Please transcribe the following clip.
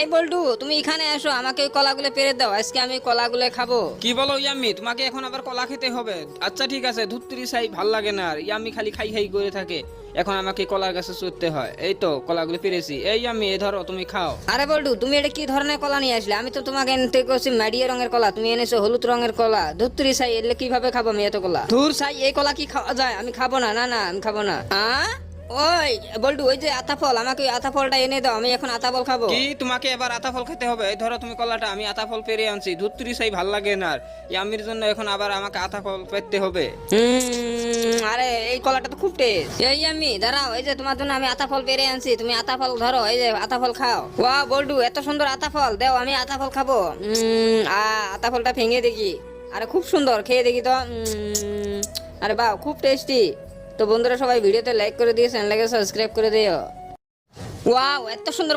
এই বল্টু, তুমি এখানে আসো, আমাকে ওই কলাগুলো পেরে দাও, আজকে আমি কলাগুলো খাবো। কি বলো ইয়াম্মি, তোমাকে এখন আবার কলা খেতে হবে? আচ্ছা ঠিক আছে, ধুত্রি সাই ভাল লাগে না আর। ইয়াম্মি খালি খাই খাই করে থাকে, এখন আমাকে কলার গাছে চড়তে হয়। এই তো কলাগুলো পেরেছি। এই ইয়াম্মি, এ ধরো, তুমি খাও। আরে বল্টু, তুমি এটা কি ধরনের কলা নিয়ে আসলে? আমি তো তোমাকে এনতে করছি মাডিয়া রঙের কলা, তুমি এনেছো হলুদ রঙের কলা। ধুত্তুরি সাই, এলে কিভাবে খাবো আমি এত কলা? ধুর সাই, এই কলা কি খাওয়া যায়? আমি খাবো না, না না, আমি খাবো না। ওই বল্টু, ওই যে আতা ফল, আমাকে ওই আতা ফলটা এনে দাও, আমি এখন আতা ফল খাবো। কি, তোমাকে এবার আতা ফল খেতে হবে? এই ধরো তুমি কলাটা, আমি আতা ফল পেরে আনছি। ধুত্রি সাই ভাল লাগে না আর, ইয়াম্মির জন্য এখন আবার আমাকে আতা ফল পেতে হবে। আরে এই কলাটা তো খুব টেস্ট। এই আমি দাঁড়াও, এই যে তোমার জন্য আমি আতা ফল পেরে আনছি, তুমি আতা ফল ধরো, এই যে আতা ফল খাও। ওয়া বল্টু, এত সুন্দর আতা ফল, দাও আমি আতা ফল খাবো। আতা ফলটা ভেঙে দেখি। আরে খুব সুন্দর, খেয়ে দেখি তো। আরে বাহ, খুব টেস্টি। তো বন্ধুরা সবাই ভিডিওতে লাইক করে দিয়ে চ্যানেলটাকে সাবস্ক্রাইব করে দিও। ওয়াও, এত সুন্দর